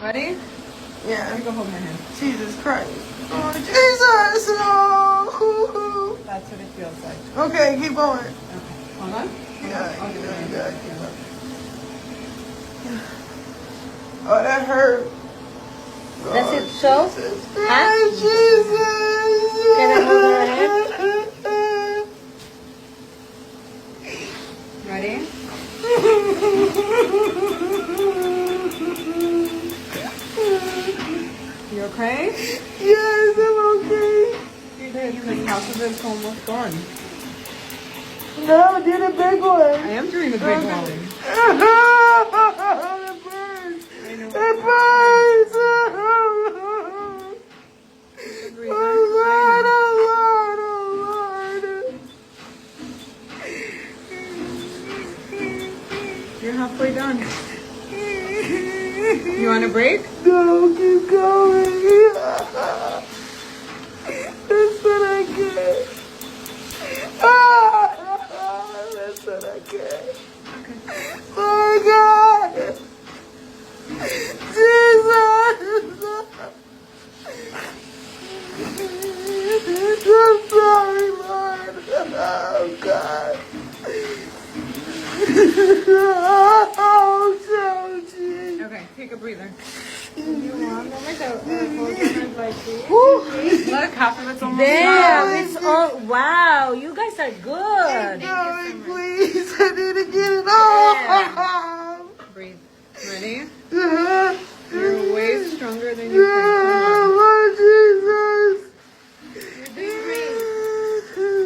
Ready? Yeah. You go hold my hand. Jesus Christ. Oh, Jesus! No! That's what it feels like. Okay, keep going. Okay. Hold on. Yeah, I'll give it a hand. Oh, that hurt. Does it show? Huh? Jesus! Can I hold your hand? Ready? You okay? Yes, I'm okay. You're good, because half of it's almost gone. No, do the big one. I am doing the big one. It burns. I know. It burns. Breathe. Oh, Lord. You're halfway done. You want a break? No, keep going. That's what I get. That's what I get. Okay. My God. Jesus. I'm sorry, Lord. Oh, God. Oh, so geez. Okay, take a breather. Look, half of it's almost damn, done. it's all, wow, you guys are good. Going, please. I need to get it off. Breathe. Ready? Yeah. You're way stronger than you think. Come on. Lord Jesus. You're doing great.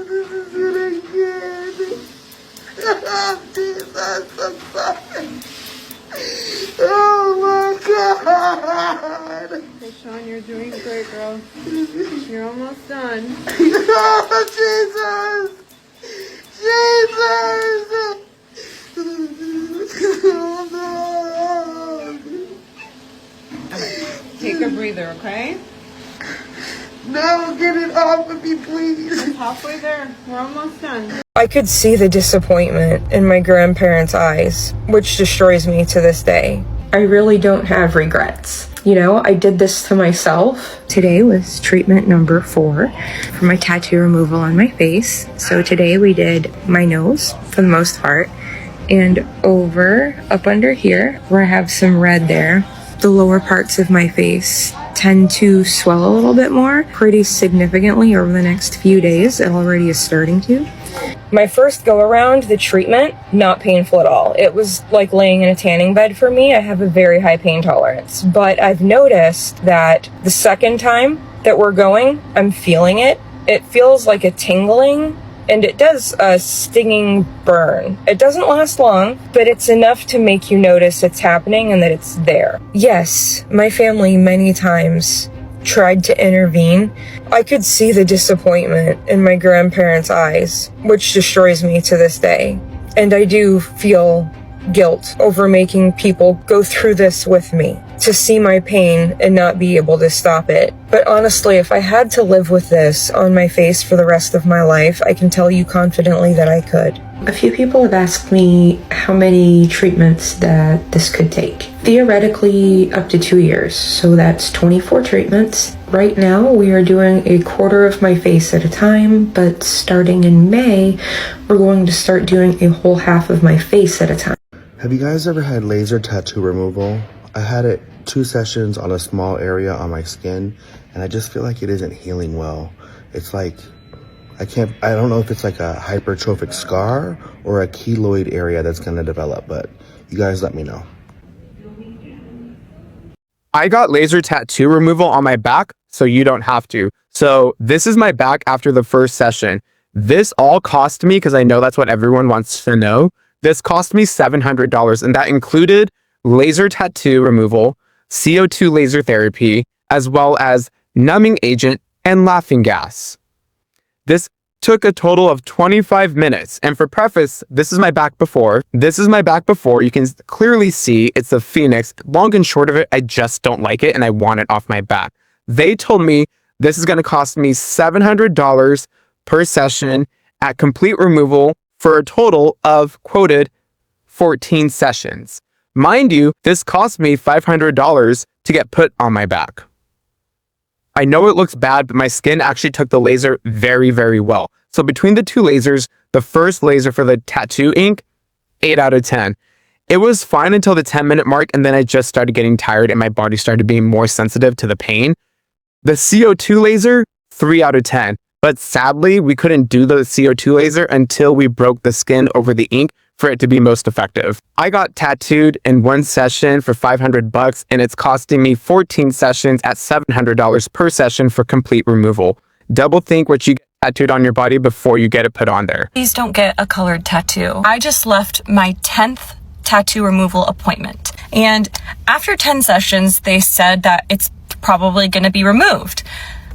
This is what I get. Jesus, I'm sorry. Oh my God. Hey, Sean, you're doing great, girl. You're almost done. Oh, Jesus. Take a breather, okay? No, get it off of me, please. Halfway there. We're almost done. I could see the disappointment in my grandparents' eyes, which destroys me to this day. I really don't have regrets. You know, I did this to myself. Today was treatment number 4 for my tattoo removal on my face. So today we did my nose for the most part, and up under here where I have some red there. The lower parts of my face tend to swell a little bit more, pretty significantly over the next few days. It already is starting to. My first go around, the treatment, not painful at all. It was like laying in a tanning bed for me. I have a very high pain tolerance, but I've noticed that the second time that we're going, I'm feeling it. It feels like a tingling, and it does a stinging burn. It doesn't last long, but it's enough to make you notice it's happening and that it's there. Yes, my family many times tried to intervene. I could see the disappointment in my grandparents' eyes, which destroys me to this day. And I do feel guilt over making people go through this with me, to see my pain and not be able to stop it. But honestly, if I had to live with this on my face for the rest of my life, I can tell you confidently that I could. A few people have asked me how many treatments that this could take. Theoretically, up to 2 years, so that's 24 treatments. Right now, we are doing a quarter of my face at a time, but starting in May, we're going to start doing a whole half of my face at a time. Have you guys ever had laser tattoo removal? I had it 2 sessions on a small area on my skin, and I just feel like it isn't healing well. It's like, I don't know if it's like a hypertrophic scar or a keloid area that's gonna develop, but you guys let me know. I got laser tattoo removal on my back, so you don't have to. So this is my back after the first session. This all cost me, because I know that's what everyone wants to know, this cost me $700, and that included laser tattoo removal, CO2 laser therapy, as well as numbing agent and laughing gas. This took a total of 25 minutes. And for preface, this is my back before. This is my back before. You can clearly see it's a phoenix. Long and short of it, I just don't like it and I want it off my back. They told me this is going to cost me $700 per session at complete removal for a total of, quoted, 14 sessions. Mind you, this cost me $500 to get put on my back. I know it looks bad, but my skin actually took the laser very, very well. So between the two lasers, the first laser for the tattoo ink, 8 out of 10. It was fine until the 10-minute mark, and then I just started getting tired and my body started being more sensitive to the pain. The CO2 laser, 3 out of 10. But sadly, we couldn't do the CO2 laser until we broke the skin over the ink for it to be most effective. I got tattooed in one session for $500, and it's costing me 14 sessions at $700 per session for complete removal. Double think what you get tattooed on your body before you get it put on there. Please don't get a colored tattoo. I just left my 10th tattoo removal appointment, and after 10 sessions, they said that it's probably going to be removed.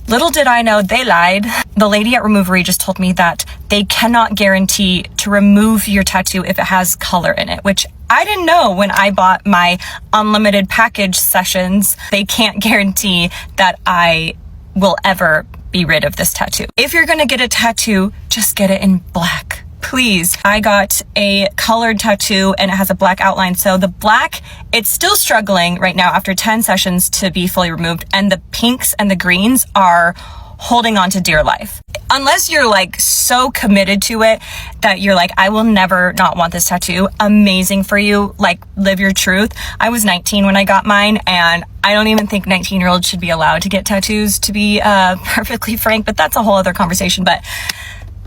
Little did I know, they lied. The lady at Removery just told me that they cannot guarantee to remove your tattoo if it has color in it, which I didn't know when I bought my unlimited package sessions. They can't guarantee that I will ever be rid of this tattoo. If you're gonna get a tattoo, just get it in black. Please. I got a colored tattoo and it has a black outline. So the black, it's still struggling right now after 10 sessions to be fully removed. And the pinks and the greens are holding on to dear life. Unless you're like so committed to it that you're like, I will never not want this tattoo. Amazing for you. Like, live your truth. I was 19 when I got mine, and I don't even think 19-year-olds should be allowed to get tattoos, to be perfectly frank, but that's a whole other conversation. But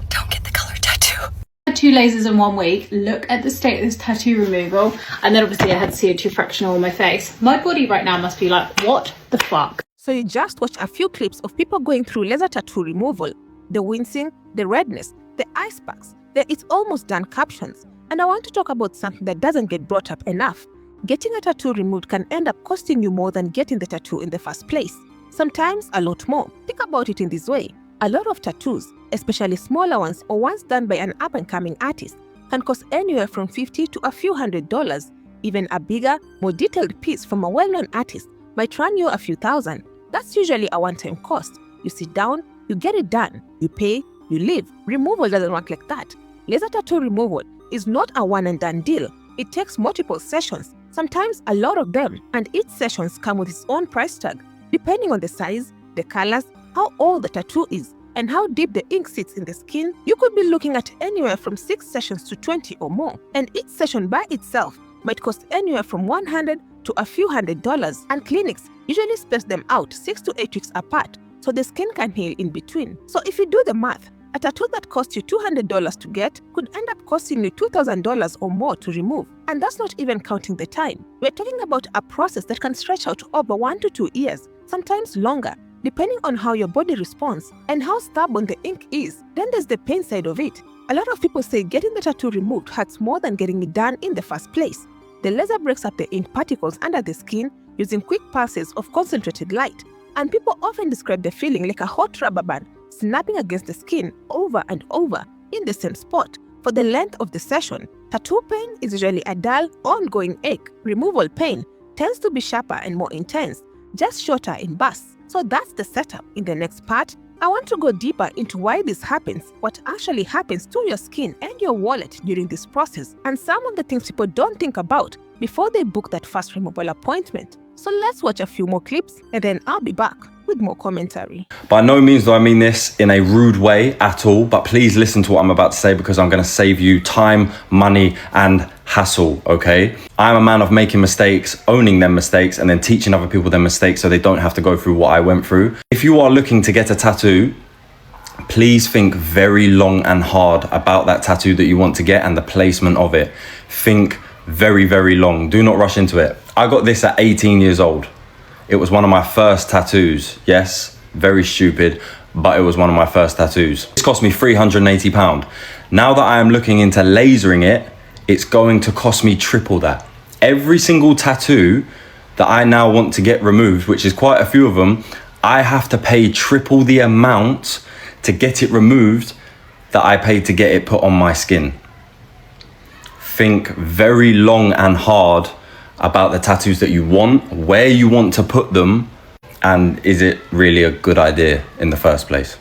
don't get the colored tattoo. 2 lasers in 1 week. Look at the state of this tattoo removal, and then obviously I had CO2 fraction all on my face. My body right now must be like, what the fuck? So you just watch a few clips of people going through laser tattoo removal, the wincing, the redness, the ice packs, the "it's almost done" captions. And I want to talk about something that doesn't get brought up enough. Getting a tattoo removed can end up costing you more than getting the tattoo in the first place. Sometimes a lot more. Think about it in this way. A lot of tattoos, especially smaller ones or ones done by an up-and-coming artist, can cost anywhere from $50 to a few $100s. Even a bigger, more detailed piece from a well-known artist might run you a few thousand. That's usually a one-time cost. You sit down, you get it done, you pay, you leave. Removal doesn't work like that. Laser tattoo removal is not a one-and-done deal. It takes multiple sessions, sometimes a lot of them, and each session comes with its own price tag, depending on the size, the colors, how old the tattoo is, and how deep the ink sits in the skin. You could be looking at anywhere from 6 sessions to 20 or more, and each session by itself might cost anywhere from $100 to a few $100s, and clinics usually space them out 6 to 8 weeks apart so the skin can heal in between. So if you do the math, a tattoo that costs you $200 to get could end up costing you $2,000 or more to remove, and that's not even counting the time. We're talking about a process that can stretch out over 1 to 2 years, sometimes longer, depending on how your body responds and how stubborn the ink is. Then there's the pain side of it. A lot of people say getting the tattoo removed hurts more than getting it done in the first place. The laser breaks up the ink particles under the skin using quick pulses of concentrated light, and people often describe the feeling like a hot rubber band snapping against the skin over and over in the same spot for the length of the session. Tattoo pain is usually a dull, ongoing ache. Removal pain tends to be sharper and more intense, just shorter in bursts. So that's the setup. In the next part, I want to go deeper into why this happens, what actually happens to your skin and your wallet during this process, and some of the things people don't think about before they book that first removal appointment. So let's watch a few more clips, and then I'll be back with more commentary. By no means do I mean this in a rude way at all, but please listen to what I'm about to say, because I'm going to save you time, money, and hassle, okay? I'm a man of making mistakes, owning them mistakes, and then teaching other people their mistakes so they don't have to go through what I went through. If you are looking to get a tattoo, please think very long and hard about that tattoo that you want to get and the placement of it. Think very, very long. Do not rush into it. I got this at 18 years old. It was one of my first tattoos. Yes, very stupid, but it was one of my first tattoos. This cost me £380. Now that I am looking into lasering it, it's going to cost me triple that. Every single tattoo that I now want to get removed, which is quite a few of them, I have to pay triple the amount to get it removed that I paid to get it put on my skin. Think very long and hard about the tattoos that you want, where you want to put them, and is it really a good idea in the first place?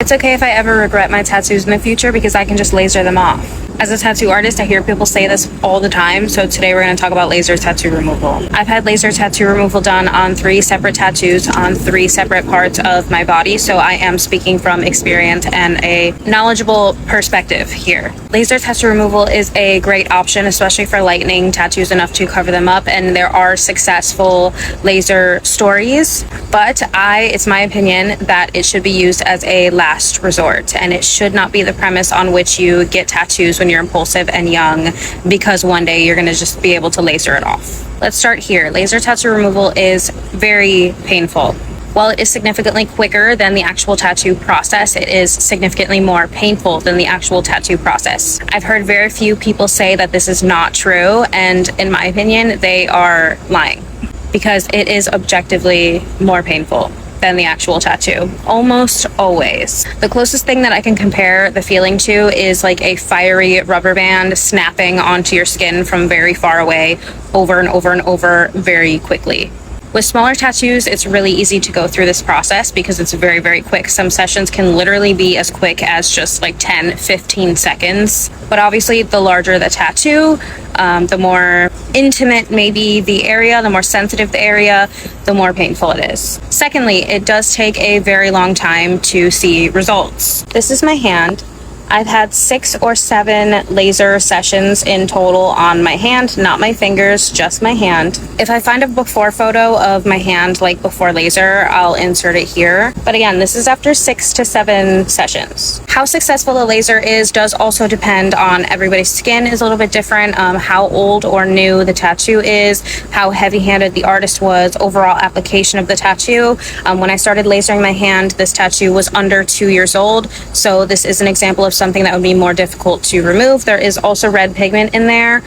It's okay if I ever regret my tattoos in the future because I can just laser them off. As a tattoo artist, I hear people say this all the time, so today we're going to talk about laser tattoo removal. I've had laser tattoo removal done on 3 separate tattoos on 3 separate parts of my body, so I am speaking from experience and a knowledgeable perspective here. Laser tattoo removal is a great option, especially for lightening tattoos enough to cover them up, and there are successful laser stories, but it's my opinion that it should be used as a last resort, and it should not be the premise on which you get tattoos when you're impulsive and young, because one day you're going to just be able to laser it off. Let's start here. Laser tattoo removal is very painful. While it is significantly quicker than the actual tattoo process, it is significantly more painful than the actual tattoo process. I've heard very few people say that this is not true, and in my opinion, they are lying, because it is objectively more painful than the actual tattoo, almost always. The closest thing that I can compare the feeling to is like a fiery rubber band snapping onto your skin from very far away, over and over and over, very quickly. With smaller tattoos, it's really easy to go through this process because it's very, very quick. Some sessions can literally be as quick as just like 10-15 seconds. But obviously, the larger the tattoo, the more intimate maybe the area, the more sensitive the area, the more painful it is. Secondly, it does take a very long time to see results. This is my hand. I've had 6 or 7 laser sessions in total on my hand, not my fingers, just my hand. If I find a before photo of my hand, like before laser, I'll insert it here. But again, this is after 6 to 7 sessions. How successful the laser is does also depend on everybody's skin is a little bit different, how old or new the tattoo is, how heavy-handed the artist was, overall application of the tattoo. When I started lasering my hand, this tattoo was under 2 years old, so this is an example of something that would be more difficult to remove. There is also red pigment in there,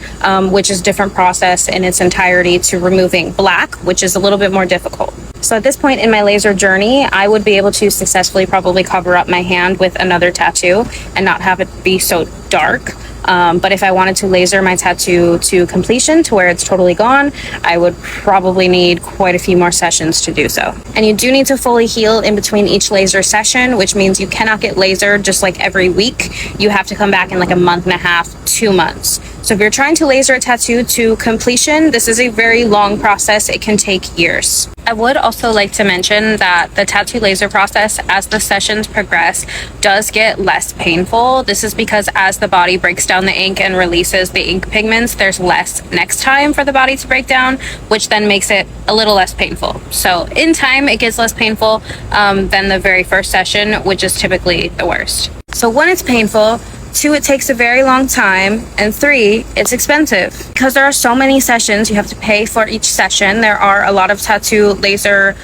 which is a different process in its entirety to removing black, which is a little bit more difficult. So at this point in my laser journey, I would be able to successfully probably cover up my hand with another tattoo and not have it be so dark. But if I wanted to laser my tattoo to completion, to where it's totally gone, I would probably need quite a few more sessions to do so. And you do need to fully heal in between each laser session, which means you cannot get lasered just like every week. You have to come back in like a month and a half, 2 months. So if you're trying to laser a tattoo to completion, this is a very long process. It can take years. I would also like to mention that the tattoo laser process, as the sessions progress, does get less painful. This is because as the body breaks down the ink and releases the ink pigments, there's less next time for the body to break down, which then makes it a little less painful. So in time, it gets less painful than the very first session, which is typically the worst. So when it's painful, 2, it takes a very long time, and 3, it's expensive. Because there are so many sessions, you have to pay for each session. There are a lot of tattoo laser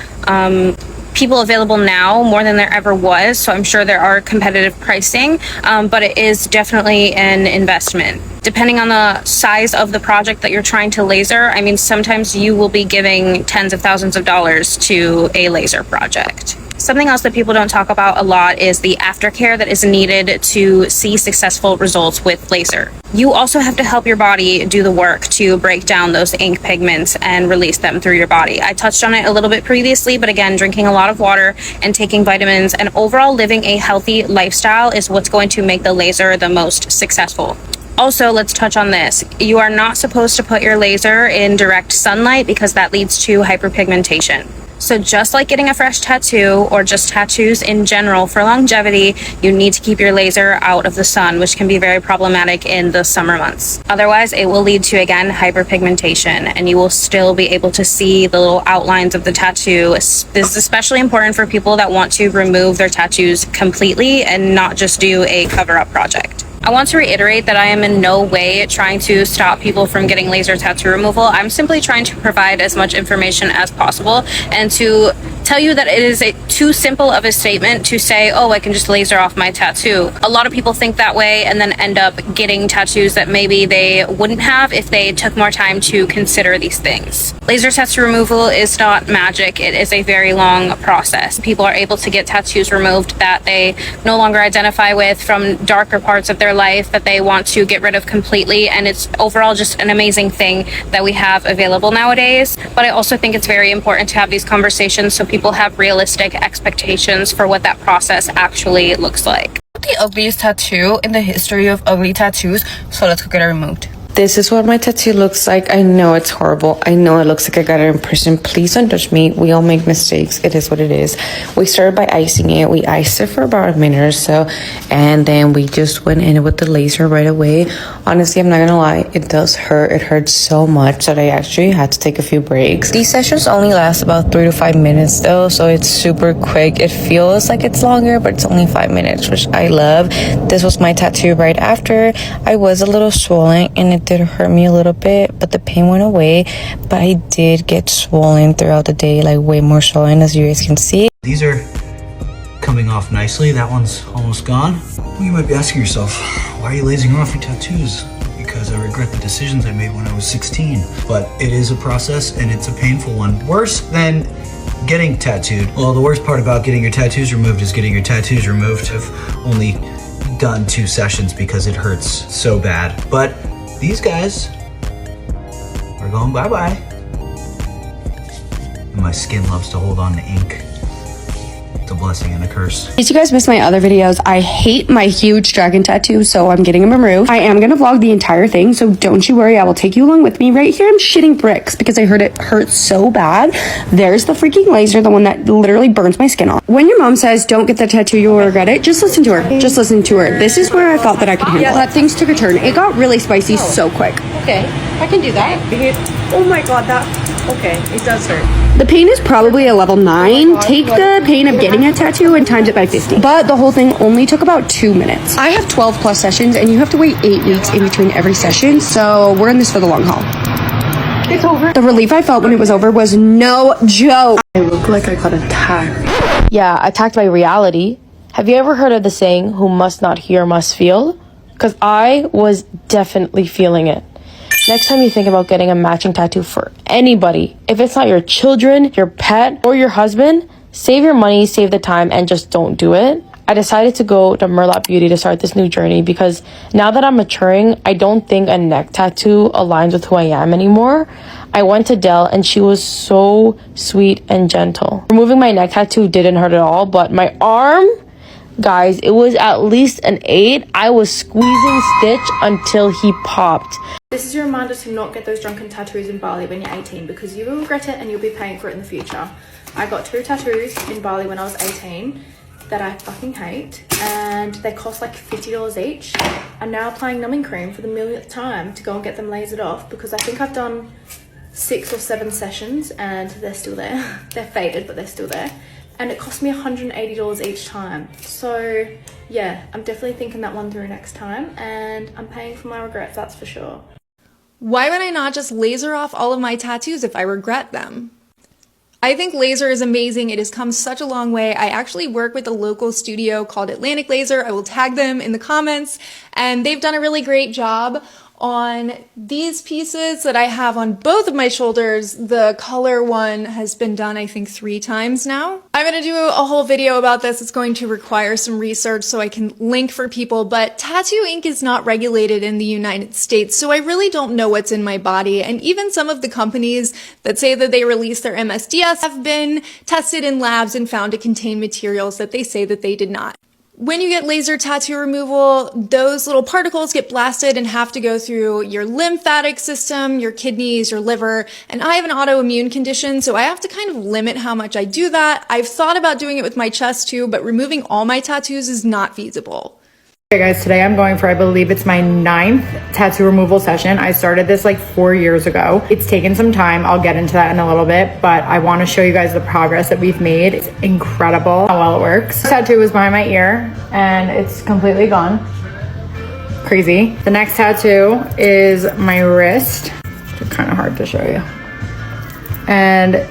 people available now, more than there ever was, so I'm sure there are competitive pricing, but it is definitely an investment. Depending on the size of the project that you're trying to laser, I mean, sometimes you will be giving tens of thousands of dollars to a laser project. Something else that people don't talk about a lot is the aftercare that is needed to see successful results with laser. You also have to help your body do the work to break down those ink pigments and release them through your body. I touched on it a little bit previously, but again, drinking a lot of water and taking vitamins and overall living a healthy lifestyle is what's going to make the laser the most successful. Also, let's touch on this. You are not supposed to put your laser in direct sunlight because that leads to hyperpigmentation. So just like getting a fresh tattoo or just tattoos in general for longevity, you need to keep your laser out of the sun, which can be very problematic in the summer months. Otherwise, it will lead to, again, hyperpigmentation, and you will still be able to see the little outlines of the tattoo. This is especially important for people that want to remove their tattoos completely and not just do a cover-up project. I want to reiterate that I am in no way trying to stop people from getting laser tattoo removal. I'm simply trying to provide as much information as possible and to tell you that it is too simple of a statement to say, oh, I can just laser off my tattoo. A lot of people think that way and then end up getting tattoos that maybe they wouldn't have if they took more time to consider these things. Laser tattoo removal is not magic. It is a very long process. People are able to get tattoos removed that they no longer identify with from darker parts of their life that they want to get rid of completely, and it's overall just an amazing thing that we have available nowadays. But I also think it's very important to have these conversations so people have realistic expectations for what that process actually looks like. the ugliest tattoo in the history of ugly tattoos, so let's go get it removed. This is what my tattoo looks like. I know it's horrible. I know it looks like I got it in prison. Please don't judge me. We all make mistakes. It is what it is. We started by icing it. We iced it for about a minute or so, and then we just went in with the laser right away. Honestly, I'm not gonna lie. It does hurt. It hurts so much that I actually had to take a few breaks. These sessions only last about 3 to 5 minutes though, so it's super quick. It feels like it's longer, but it's only 5 minutes, which I love. This was my tattoo right after. I was a little swollen, and it did hurt me a little bit, but the pain went away. But I did get swollen throughout the day, like way more swollen, as you guys can see. These are coming off nicely. That one's almost gone. Well, you might be asking yourself, why are you lasering off your tattoos? Because I regret the decisions I made when I was 16. But it is a process, and it's a painful one. Worse than getting tattooed. Well, the worst part about getting your tattoos removed is getting your tattoos removed. I've only done 2 sessions because it hurts so bad. But these guys are going bye-bye. And my skin loves to hold on to ink. It's a blessing and a curse. In case you guys missed my other videos, I hate my huge dragon tattoo, so I'm getting them removed. I am gonna vlog the entire thing, so don't you worry, I will take you along with me. Right here, I'm shitting bricks because I heard it hurt so bad. There's the freaking laser, the one that literally burns my skin off. When your mom says, don't get the tattoo, you will regret it, just listen to her. Just listen to her. This is where I thought that I could handle it. Things took a turn. It got really spicy so quick. Okay, I can do that. Oh my god, okay, it does hurt. The pain is probably a level 9. Take the pain of getting a tattoo and times it by 50. But the whole thing only took about 2 minutes. I have 12 plus sessions, and you have to wait 8 weeks in between every session, so we're in this for the long haul. It's over. The relief I felt when it was over was no joke. I look like I got attacked. Yeah, attacked by reality. Have you ever heard of the saying, who must not hear must feel? Because I was definitely feeling it. Next time you think about getting a matching tattoo for anybody, if it's not your children, your pet, or your husband, save your money, save the time, and just don't do it. I decided to go to Merlot Beauty to start this new journey because now that I'm maturing, I don't think a neck tattoo aligns with who I am anymore. I went to Dell and she was so sweet and gentle. Removing my neck tattoo didn't hurt at all, but my arm, guys, it was at least an 8. I was squeezing Stitch until he popped. This is your reminder to not get those drunken tattoos in Bali when you're 18 because you will regret it and you'll be paying for it in the future. I got 2 tattoos in Bali when I was 18 that I fucking hate, and they cost like $50 each. I'm now applying numbing cream for the millionth time to go and get them lasered off because I think I've done 6 or 7 sessions and they're still there. They're faded, but they're still there. And it cost me $180 each time. So yeah, I'm definitely thinking that one through next time, and I'm paying for my regrets, that's for sure. Why would I not just laser off all of my tattoos if I regret them? I think laser is amazing. It has come such a long way. I actually work with a local studio called Atlantic Laser. I will tag them in the comments, and they've done a really great job on these pieces that I have on both of my shoulders. The color one has been done, I think, 3 times now. I'm going to do a whole video about this. It's going to require some research so I can link for people, but tattoo ink is not regulated in the United States, so I really don't know what's in my body. And even some of the companies that say that they release their MSDS have been tested in labs and found to contain materials that they say that they did not. When you get laser tattoo removal, those little particles get blasted and have to go through your lymphatic system, your kidneys, your liver, and I have an autoimmune condition, so I have to kind of limit how much I do that. I've thought about doing it with my chest too, but removing all my tattoos is not feasible. Hey guys, today I'm going for, I believe it's my 9th tattoo removal session. I started this like 4 years ago. It's taken some time. I'll get into that in a little bit, but I want to show you guys the progress that we've made. It's incredible how well it works. This tattoo was behind my ear and it's completely gone. Crazy. The next tattoo is my wrist. It's kind of hard to show you. And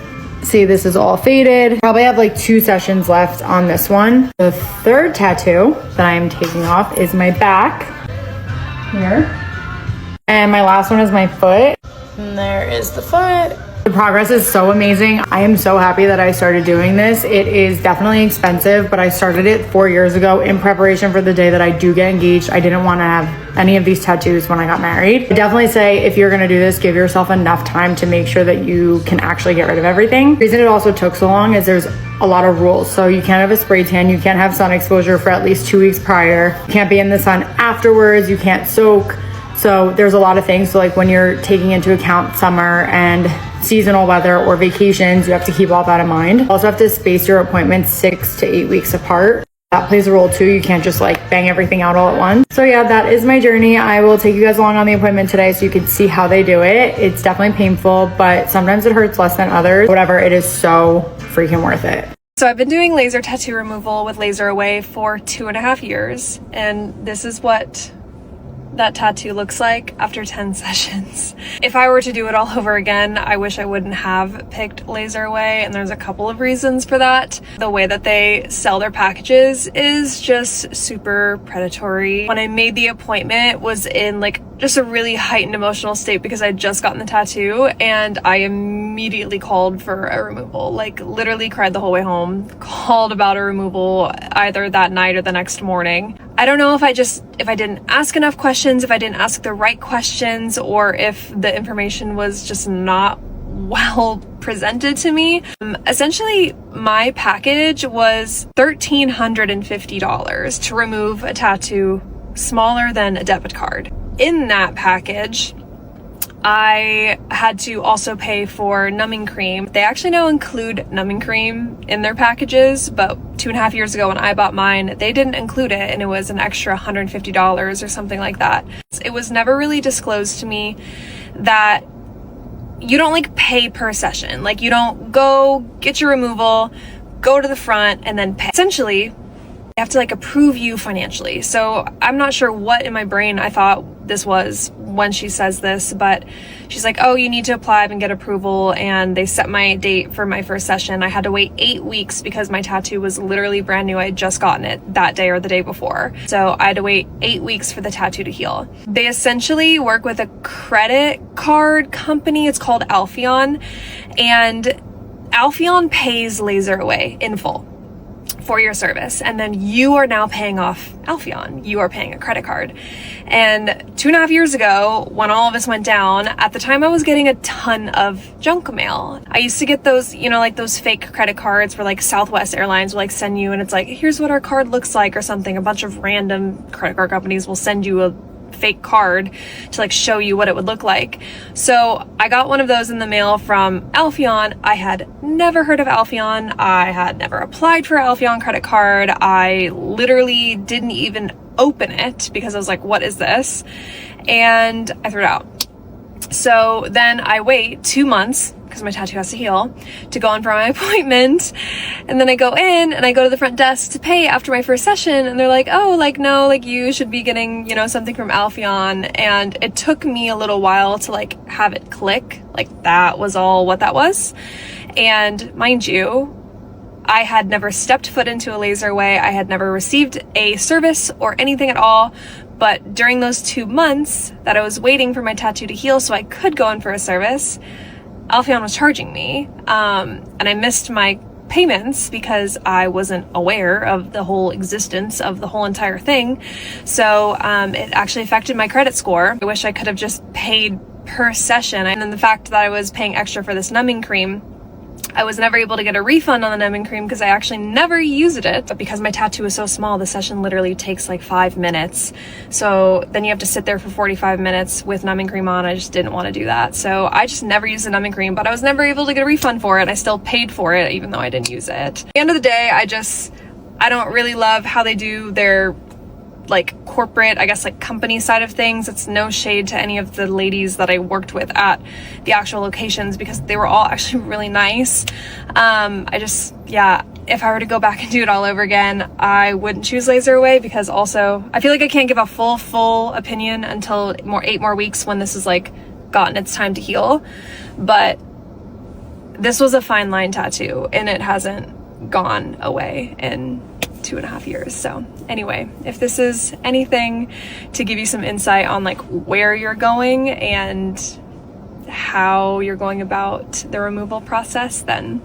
see, this is all faded. Probably have like 2 sessions left on this one. The 3rd tattoo that I'm taking off is my back here. And my last one is my foot. And there is the foot. The progress is so amazing. I am so happy that I started doing this. It is definitely expensive, but I started it 4 years ago in preparation for the day that I do get engaged. I didn't want to have any of these tattoos when I got married. I definitely say if you're going to do this, give yourself enough time to make sure that you can actually get rid of everything. The reason it also took so long is there's a lot of rules. So you can't have a spray tan, you can't have sun exposure for at least 2 weeks prior, you can't be in the sun afterwards, you can't soak. So there's a lot of things. So like when you're taking into account summer and seasonal weather or vacations, you have to keep all that in mind. You also have to space your appointments 6 to 8 weeks apart. That plays a role too. You can't just like bang everything out all at once. So yeah, that is my journey. I will take you guys along on the appointment today so you can see how they do it. It's definitely painful, but sometimes it hurts less than others. Whatever, it is so freaking worth it. So I've been doing laser tattoo removal with Laser Away for 2.5 years, and this is what that tattoo looks like after 10 sessions. If I were to do it all over again, I wish I wouldn't have picked Laser Away, and there's a couple of reasons for that. The way that they sell their packages is just super predatory. When I made the appointment, was in like just a really heightened emotional state because I'd just gotten the tattoo, and I immediately called for a removal. Like literally cried the whole way home, called about a removal either that night or the next morning. I don't know if I didn't ask enough questions, if I didn't ask the right questions, or if the information was just not well presented to me. Essentially, my package was $1,350 to remove a tattoo smaller than a debit card. In that package, I had to also pay for numbing cream. They actually now include numbing cream in their packages, but 2.5 years ago when I bought mine, they didn't include it, and it was an extra $150 or something like that. It was never really disclosed to me that you don't like pay per session. Like you don't go get your removal, go to the front, and then pay. Essentially, they have to like approve you financially. So I'm not sure what in my brain I thought this was when she says this, but she's like, oh, you need to apply and get approval, and they set my date for my first session. I had to wait 8 weeks because my tattoo was literally brand new. I had just gotten it that day or the day before. So I had to wait 8 weeks for the tattoo to heal. They essentially work with a credit card company. It's called Alpheon, and Alpheon pays Laser Away in full for your service, and then you are now paying off Alpheon. You are paying a credit card. And 2.5 years ago, when all of this went down, at the time I was getting a ton of junk mail. I used to get those, you know, like those fake credit cards where like Southwest Airlines will like send you, and it's like, here's what our card looks like or something. A bunch of random credit card companies will send you a fake card to like show you what it would look like. So I got one of those in the mail from Alpheon. I had never heard of Alpheon. I had never applied for an Alpheon credit card. I literally didn't even open it because I was like, what is this? And I threw it out. So then I wait 2 months because my tattoo has to heal to go in for my appointment, and then I go in and I go to the front desk to pay after my first session, and they're like, oh, like no, like you should be getting, you know, something from Alpheon. And it took me a little while to like have it click, like that was all what that was. And mind you, I had never stepped foot into a Laser Away. I had never received a service or anything at all. But during those 2 months that I was waiting for my tattoo to heal so I could go in for a service, Alpheon was charging me, and I missed my payments because I wasn't aware of the whole existence of the whole entire thing. So it actually affected my credit score. I wish I could have just paid per session. And then the fact that I was paying extra for this numbing cream, I was never able to get a refund on the numbing cream because I actually never used it. But because my tattoo is so small, the session literally takes like 5 minutes. So then you have to sit there for 45 minutes with numbing cream on. I just didn't want to do that. So I just never used the numbing cream, but I was never able to get a refund for it. I still paid for it even though I didn't use it. At the end of the day, I don't really love how they do their like corporate, I guess like company side of things. It's no shade to any of the ladies that I worked with at the actual locations because they were all actually really nice. If I were to go back and do it all over again, I wouldn't choose Laser Away because also I feel like I can't give a full opinion until 8 more weeks when this is like gotten its time to heal. But this was a fine line tattoo and it hasn't gone away in 2.5 years. So anyway, if this is anything to give you some insight on like where you're going and how you're going about the removal process, then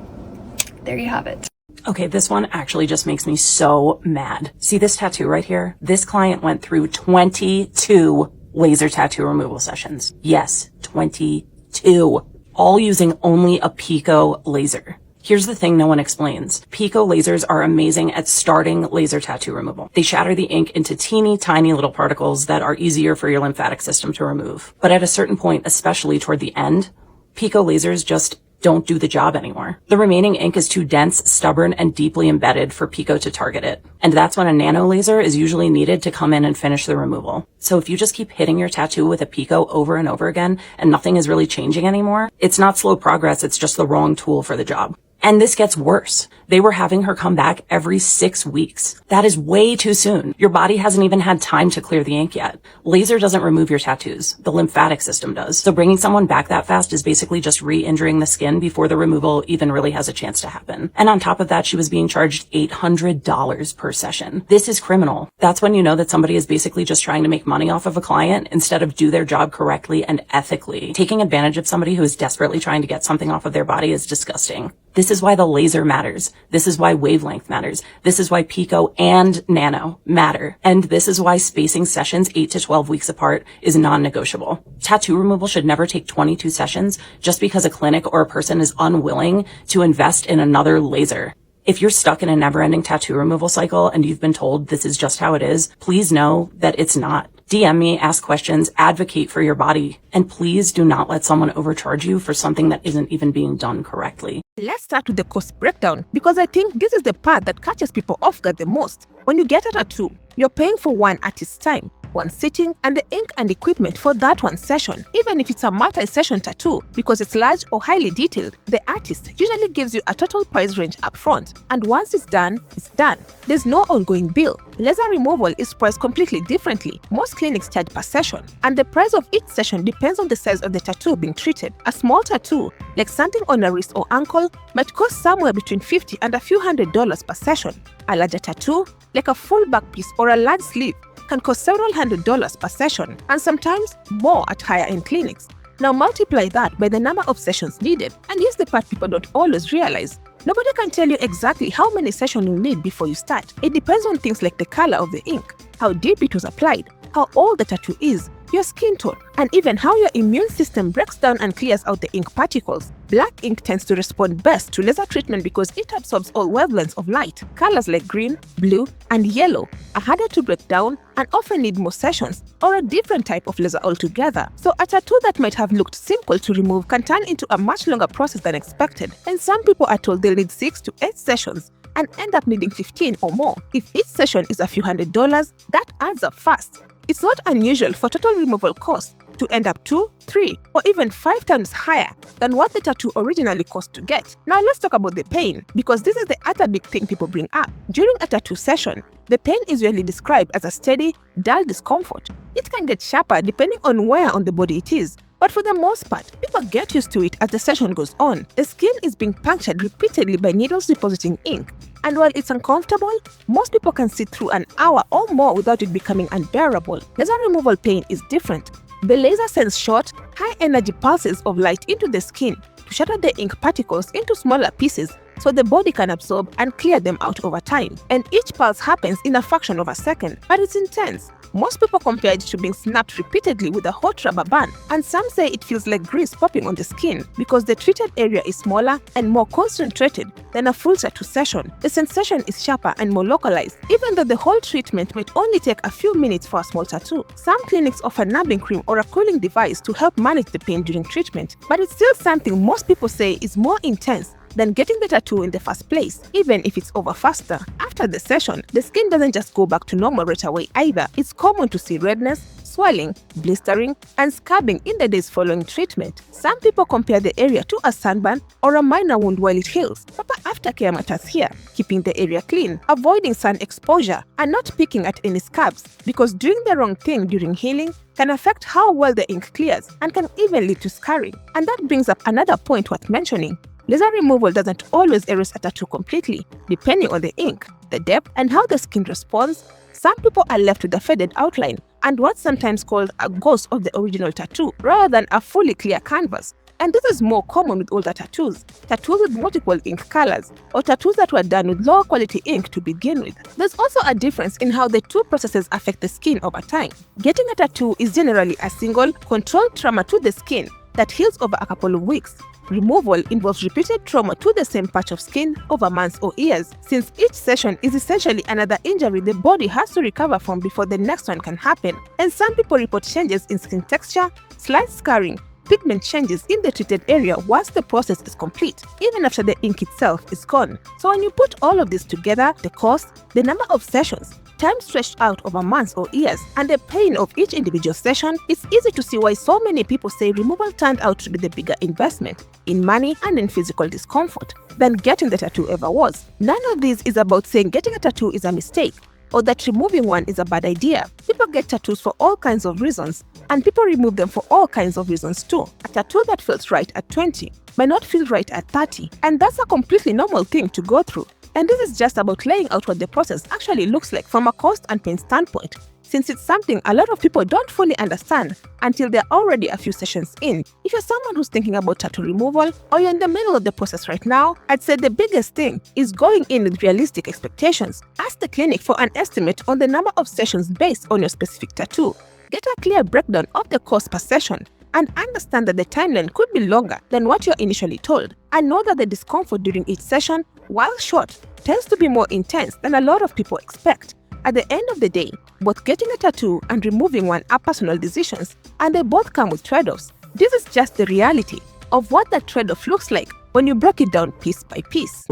there you have it. Okay, this one actually just makes me so mad. See this tattoo right here? This client went through 22 laser tattoo removal sessions. Yes, 22. All using only a Pico laser. Here's the thing no one explains. Pico lasers are amazing at starting laser tattoo removal. They shatter the ink into teeny tiny little particles that are easier for your lymphatic system to remove. But at a certain point, especially toward the end, Pico lasers just don't do the job anymore. The remaining ink is too dense, stubborn, and deeply embedded for Pico to target it. And that's when a nano laser is usually needed to come in and finish the removal. So if you just keep hitting your tattoo with a Pico over and over again and nothing is really changing anymore, it's not slow progress, it's just the wrong tool for the job. And this gets worse. They were having her come back every 6 weeks. That is way too soon. Your body hasn't even had time to clear the ink yet. Laser doesn't remove your tattoos. The lymphatic system does. So bringing someone back that fast is basically just re-injuring the skin before the removal even really has a chance to happen. And on top of that, she was being charged $800 per session. This is criminal. That's when you know that somebody is basically just trying to make money off of a client instead of do their job correctly and ethically. Taking advantage of somebody who is desperately trying to get something off of their body is disgusting. This is why the laser matters. This is why wavelength matters. This is why Pico and Nano matter. And this is why spacing sessions 8 to 12 weeks apart is non-negotiable. Tattoo removal should never take 22 sessions just because a clinic or a person is unwilling to invest in another laser. If you're stuck in a never-ending tattoo removal cycle and you've been told this is just how it is, please know that it's not. DM me, ask questions, advocate for your body, and please do not let someone overcharge you for something that isn't even being done correctly. Let's start with the cost breakdown, because I think this is the part that catches people off guard the most. When you get a tattoo, you're paying for one artist's time, one sitting, and the ink and equipment for that one session. Even if it's a multi-session tattoo, because it's large or highly detailed, the artist usually gives you a total price range up front. And once it's done, it's done. There's no ongoing bill. Laser removal is priced completely differently. Most clinics charge per session, and the price of each session depends on the size of the tattoo being treated. A small tattoo, like something on a wrist or ankle, might cost somewhere between $50 and a few $100s per session. A larger tattoo, like a full back piece or a large sleeve, can cost several $100s per session, and sometimes more at higher-end clinics. Now multiply that by the number of sessions needed, and here's the part people don't always realize. Nobody can tell you exactly how many sessions you need before you start. It depends on things like the color of the ink, how deep it was applied, how old the tattoo is, your skin tone, and even how your immune system breaks down and clears out the ink particles. Black ink tends to respond best to laser treatment because it absorbs all wavelengths of light. Colors like green, blue, and yellow are harder to break down and often need more sessions or a different type of laser altogether. So a tattoo that might have looked simple to remove can turn into a much longer process than expected. And some people are told they'll need 6 to 8 sessions and end up needing 15 or more. If each session is a few $100s, that adds up fast. It's not unusual for total removal costs to end up 2, 3, or even 5 times higher than what the tattoo originally cost to get. Now let's talk about the pain, because this is the other big thing people bring up. During a tattoo session, the pain is usually described as a steady, dull discomfort. It can get sharper depending on where on the body it is, but for the most part, people get used to it as the session goes on. The skin is being punctured repeatedly by needles depositing ink. And while it's uncomfortable, most people can sit through an hour or more without it becoming unbearable. Laser removal pain is different. The laser sends short, high-energy pulses of light into the skin to shatter the ink particles into smaller pieces so the body can absorb and clear them out over time. And each pulse happens in a fraction of a second, but it's intense. Most people compare it to being snapped repeatedly with a hot rubber band, and some say it feels like grease popping on the skin because the treated area is smaller and more concentrated than a full tattoo session. The sensation is sharper and more localized, even though the whole treatment might only take a few minutes for a small tattoo. Some clinics offer numbing cream or a cooling device to help manage the pain during treatment, but it's still something most people say is more intense than getting the tattoo in the first place, even if it's over faster. After the session, the skin doesn't just go back to normal right away either. It's common to see redness, swelling, blistering, and scabbing in the days following treatment. Some people compare the area to a sunburn or a minor wound while it heals. Proper aftercare matters here, keeping the area clean, avoiding sun exposure, and not picking at any scabs, because doing the wrong thing during healing can affect how well the ink clears and can even lead to scarring. And that brings up another point worth mentioning. Laser removal doesn't always erase a tattoo completely. Depending on the ink, the depth, and how the skin responds, some people are left with a faded outline, and what's sometimes called a ghost of the original tattoo rather than a fully clear canvas. And this is more common with older tattoos with multiple ink colors, or tattoos that were done with lower quality ink to begin with. There's also a difference in how the two processes affect the skin over time. Getting a tattoo is generally a single, controlled trauma to the skin that heals over a couple of weeks. Removal involves repeated trauma to the same patch of skin over months or years, since each session is essentially another injury the body has to recover from before the next one can happen. And some people report changes in skin texture, slight scarring, pigment changes in the treated area once the process is complete, even after the ink itself is gone. So when you put all of this together, the cost, the number of sessions, time stretched out over months or years, and the pain of each individual session, it's easy to see why so many people say removal turned out to be the bigger investment in money and in physical discomfort than getting the tattoo ever was. None of this is about saying getting a tattoo is a mistake or that removing one is a bad idea. People get tattoos for all kinds of reasons, and people remove them for all kinds of reasons too. A tattoo that feels right at 20 might not feel right at 30, and that's a completely normal thing to go through. And this is just about laying out what the process actually looks like from a cost and pain standpoint, since it's something a lot of people don't fully understand until they're already a few sessions in. If you're someone who's thinking about tattoo removal, or you're in the middle of the process right now, I'd say the biggest thing is going in with realistic expectations. Ask the clinic for an estimate on the number of sessions based on your specific tattoo. Get a clear breakdown of the cost per session, and understand that the timeline could be longer than what you're initially told. And know that the discomfort during each session, while short, tends to be more intense than a lot of people expect. At the end of the day, both getting a tattoo and removing one are personal decisions, and they both come with trade-offs. This is just the reality of what that trade-off looks like when you break it down piece by piece.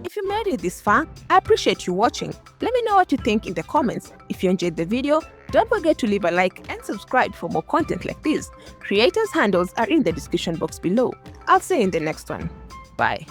If you made it this far, I appreciate you watching. Let me know what you think in the comments. If you enjoyed the video, don't forget to leave a like and subscribe for more content like this. Creators' handles are in the description box below. I'll see you in the next one. Bye.